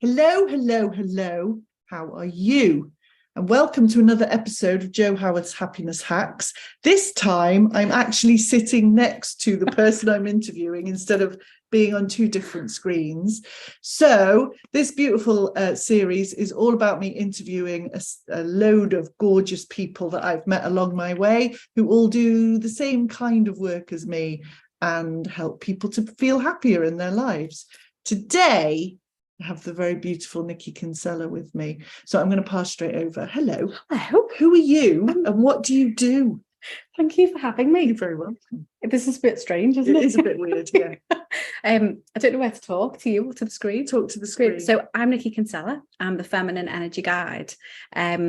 Hello, hello, hello. How are you? And welcome to another episode of Joe Howard's Happiness Hacks. This time I'm actually sitting next to the person I'm interviewing instead of being on two different screens. So this beautiful series is all about me interviewing a load of gorgeous people that I've met along my way who all do the same kind of work as me and help people to feel happier in their lives. Today, I have the very beautiful Niki Kinsella with me. So I'm going to pass straight over. Hello. Hello. Who are you and what do you do? Thank you for having me. You're very welcome. This is a bit strange, isn't it? It is a bit weird, yeah. I don't know where to talk to you or to the screen. Talk to the screen. So I'm Niki Kinsella. I'm the Feminine Energy Guide. I've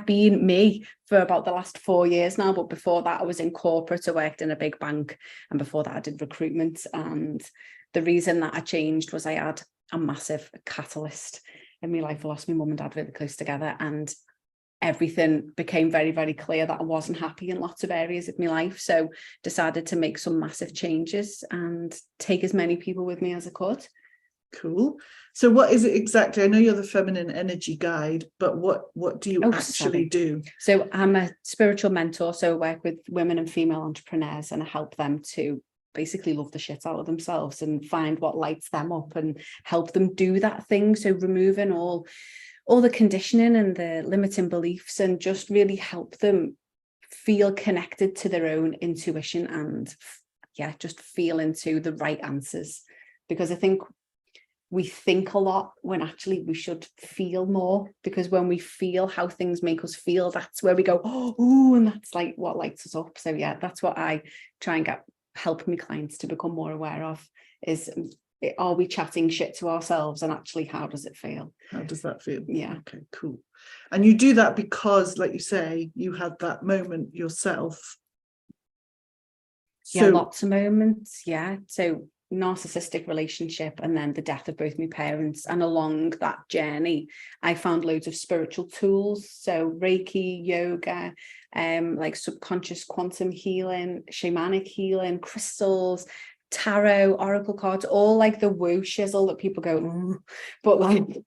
been me for about the last 4 years now, but before that I was in corporate. I worked in a big bank, and before that I did recruitment. And the reason that I changed was I had a massive catalyst in my life. I lost my mum and dad really close together, and everything became very, very clear that I wasn't happy in lots of areas of my life. So decided to make some massive changes and take as many people with me as I could. Cool. So what is it exactly? I know you're the Feminine Energy Guide, but what do you actually do? So I'm a spiritual mentor. So I work with women and female entrepreneurs, and I help them to basically love the shit out of themselves and find what lights them up and help them do that thing. So removing all the conditioning and the limiting beliefs, and just really help them feel connected to their own intuition and just feel into the right answers. Because I think we think a lot when actually we should feel more, because when we feel how things make us feel, that's where we go, oh, and that's like what lights us up. So that's what I try and help my clients to become more aware of, is are we chatting shit to ourselves, and actually how does it feel? How does that feel? Yeah. Okay, cool. And you do that because, like you say, you had that moment yourself. So, lots of moments. So narcissistic relationship, and then the death of both my parents, and along that journey I found loads of spiritual tools, so Reiki, yoga, like subconscious quantum healing, shamanic healing, crystals, tarot, oracle cards, all like the woo shizzle that people go, but like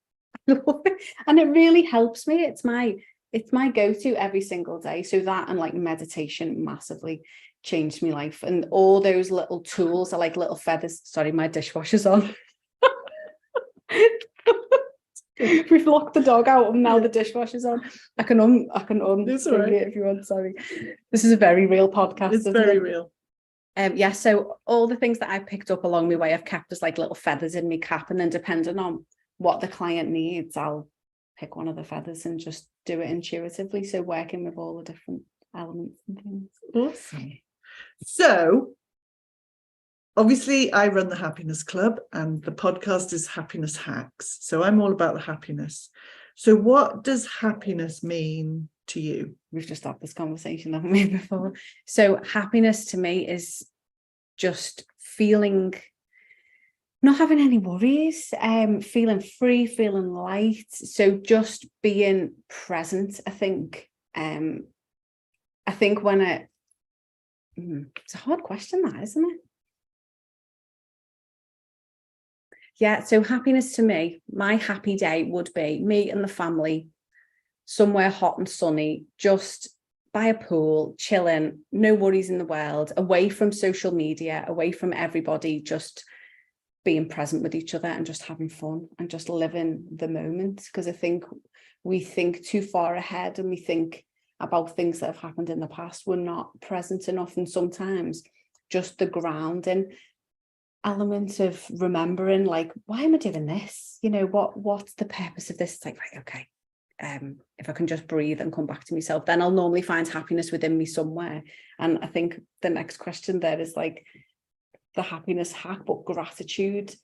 and it really helps me. It's my go-to every single day. So that, and like meditation, massively changed my life. And all those little tools are like little feathers. Sorry, my dishwasher's on. We've locked the dog out, and now the dishwasher's on. I can It's all right. it if you want. Sorry, this is a very real podcast. It's very real. So all the things that I picked up along my way I've kept as like little feathers in my cap, and then depending on what the client needs, I'll pick one of the feathers and just do it intuitively. So working with all the different elements and things. Awesome. So obviously I run the Happiness Club, and the podcast is Happiness Hacks. So I'm all about the happiness. So what does happiness mean to you? We've just had this conversation, haven't we, before? So happiness to me is just feeling, not having any worries, feeling free, feeling light. So just being present, I think. When it's a hard question, that, isn't it? Yeah, so happiness to me, my happy day would be me and the family somewhere hot and sunny, just by a pool, chilling, no worries in the world, away from social media, away from everybody, just being present with each other and just having fun and just living the moment. Because I think we think too far ahead, and we think about things that have happened in the past. We're not present enough, and sometimes just the grounding element of remembering, like, why am I doing this? What's the purpose of this? It's like, right, okay, if I can just breathe and come back to myself, then I'll normally find happiness within me somewhere. And I think the next question there is like the happiness hack, but gratitude.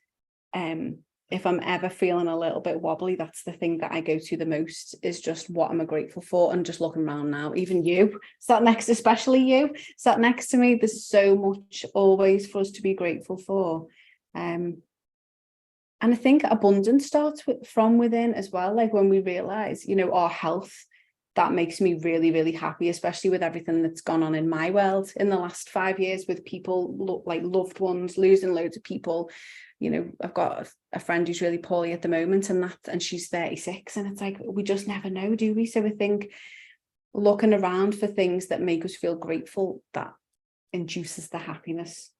If I'm ever feeling a little bit wobbly, that's the thing that I go to the most, is just what am I grateful for. And just looking around now, even you especially you sat next to me, there's so much always for us to be grateful for. And I think abundance starts from within as well. Like when we realize, our health, that makes me really, really happy, especially with everything that's gone on in my world in the last 5 years, with people like loved ones losing loads of people. You know, I've got a friend who's really poorly at the moment, and she's 36, and it's like, we just never know, do we? So I think looking around for things that make us feel grateful, that induces the happiness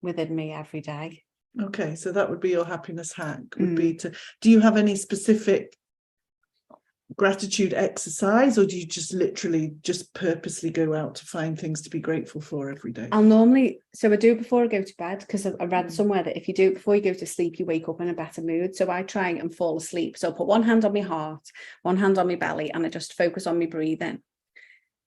within me every day. Okay, so that would be your happiness hack, would be to, do you have any specific gratitude exercise, or do you just literally just purposely go out to find things to be grateful for every day? I'll normally, so I do it before I go to bed, because I read somewhere that if you do it before you go to sleep, you wake up in a better mood. So I try and fall asleep. So I'll put one hand on my heart, one hand on my belly, and I just focus on my breathing.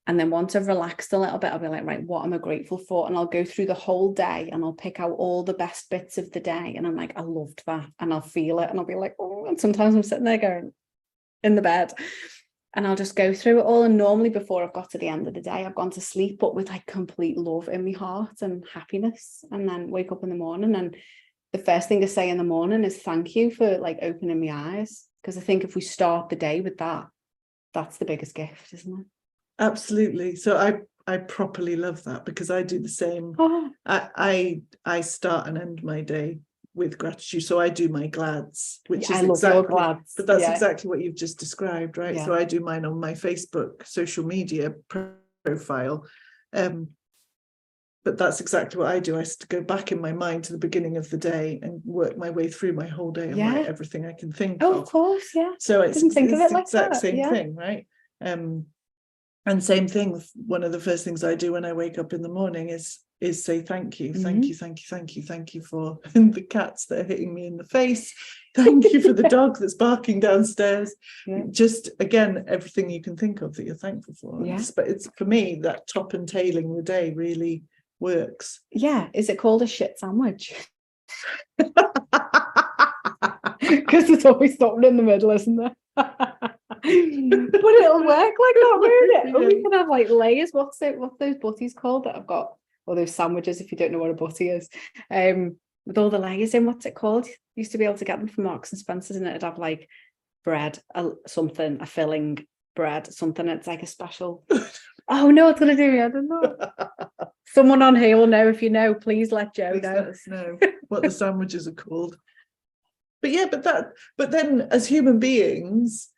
And then once I've relaxed a little bit, I'll be like, right, what am I grateful for? And I'll go through the whole day and I'll pick out all the best bits of the day. And I'm like, I loved that. And I'll feel it. And I'll be like, oh, and sometimes I'm sitting there going, in the bed, and I'll just go through it all. And normally before I've got to the end of the day, I've gone to sleep, but with like complete love in my heart and happiness, and then wake up in the morning. And the first thing to say in the morning is thank you for like opening my eyes. Because I think if we start the day with that, that's the biggest gift, isn't it? Absolutely. So I properly love that, because I do the same. I start and end my day with gratitude. So I do my glads, which is I love your glads. But that's exactly what you've just described, right? Yeah. So I do mine on my Facebook social media profile. But that's exactly what I do. I go back in my mind to the beginning of the day and work my way through my whole day and write everything I can think of. Of course, yeah. So it's Didn't think of it like the exact that. same thing, right? And same thing, one of the first things I do when I wake up in the morning is say thank you, thank you, thank you, thank you, thank you for the cats that are hitting me in the face, thank you for the dog that's barking downstairs. Just again, everything you can think of that you're thankful for. But it's for me, that top and tailing the day really works. Is it called a shit sandwich? Because there's always something in the middle, isn't there? But it'll work like that, won't it? Or we can have like layers. What's those butties called that I've got? Or those sandwiches, if you don't know what a butty is, with all the layers in. What's it called? Used to be able to get them from Marks and Spencer's, and it'd have like bread, a filling bread, something. It's like a special. Oh no, it's gonna do me. I don't know. Someone on here will know. If you know, please let Joe know. Let us know what the sandwiches are called. But then as human beings,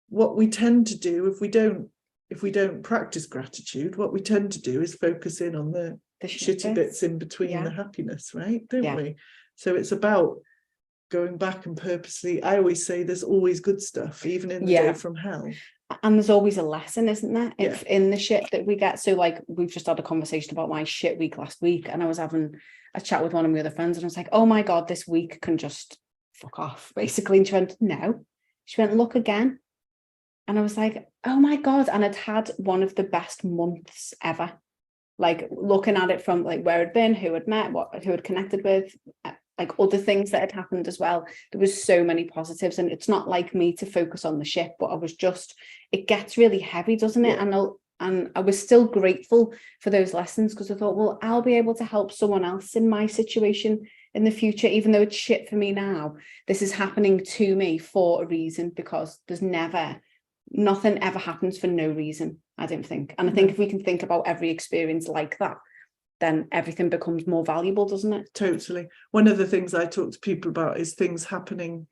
what we tend to do if we don't practice gratitude, what we tend to do is focus in on the shitty bits in between the happiness, right? Don't we? So it's about going back and purposely, I always say there's always good stuff, even in the day from hell. And there's always a lesson, isn't there? If in the shit that we get. So like, we've just had a conversation about my shit week last week, and I was having a chat with one of my other friends, and I was like, oh my God, this week can just fuck off, basically. And she went, no. She went, look again. And I was like, oh my God. And I'd had one of the best months ever. Like looking at it from like where I'd been, who I'd met, who I'd connected with, like other things that had happened as well. There was so many positives, and it's not like me to focus on the shit, but I was just, it gets really heavy, doesn't it? And I was still grateful for those lessons, because I thought, well, I'll be able to help someone else in my situation in the future, even though it's shit for me now. This is happening to me for a reason, because nothing ever happens for no reason, I don't think. And I think if we can think about every experience like that, then everything becomes more valuable, doesn't it? Totally. One of the things I talk to people about is things happening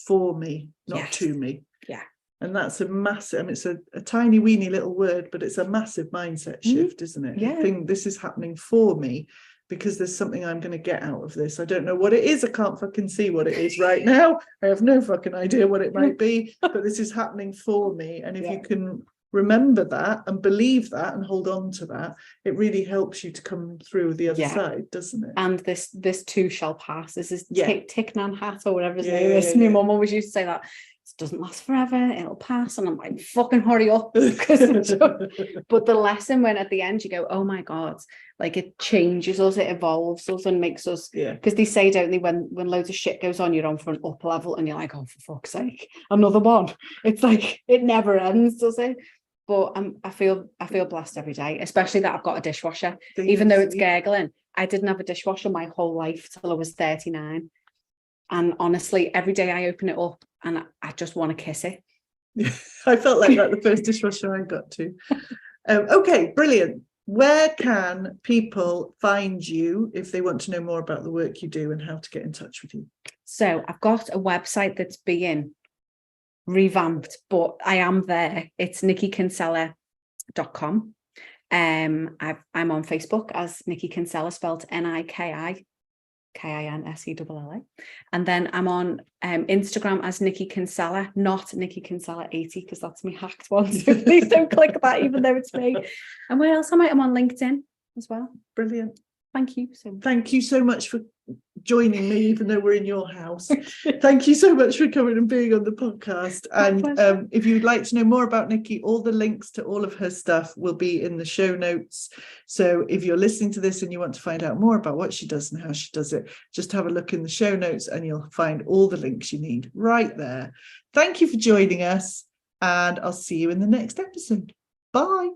for me, not to me. Yeah. And that's a massive, I mean, it's a tiny weeny little word, but it's a massive mindset shift, isn't it? Yeah. This is happening for me because there's something I'm going to get out of this. I don't know what it is. I can't fucking see what it is right now. I have no fucking idea what it might be, but this is happening for me. And if you can remember that and believe that and hold on to that, it really helps you to come through the other side, doesn't it? And this too shall pass. This is Thich Nhat Hanh or whatever his name is. My mum always used to say that. It doesn't last forever, it'll pass. And I'm like, fucking hurry up. But the lesson, when at the end you go, oh my God, like it changes us, it evolves us and makes us, because they say, don't they, when loads of shit goes on, you're on for an up level and you're like, oh, for fuck's sake, another one. It's like, it never ends, does it? But I feel blessed every day, especially that I've got a dishwasher. Even though it's gurgling, I didn't have a dishwasher my whole life till I was 39. And honestly, every day I open it up and I just want to kiss it. I felt like that the first dishwasher I got to. Okay, brilliant. Where can people find you if they want to know more about the work you do and how to get in touch with you? So I've got a website that's being revamped, but I am there. It's nikikinsella.com. I'm on Facebook as Niki Kinsella, spelled Niki Kinsella. And then I'm on Instagram as Niki Kinsella, not Niki Kinsella 80, because that's me hacked one. So please don't click that, even though it's me. And where else am I? I'm on LinkedIn as well. Brilliant. Thank you so much. Thank you so much for joining me, even though we're in your house. Thank you so much for coming and being on the podcast. And if you'd like to know more about Niki, all the links to all of her stuff will be in the show notes. So if you're listening to this and you want to find out more about what she does and how she does it, just have a look in the show notes and you'll find all the links you need right there. Thank you for joining us, and I'll see you in the next episode. Bye.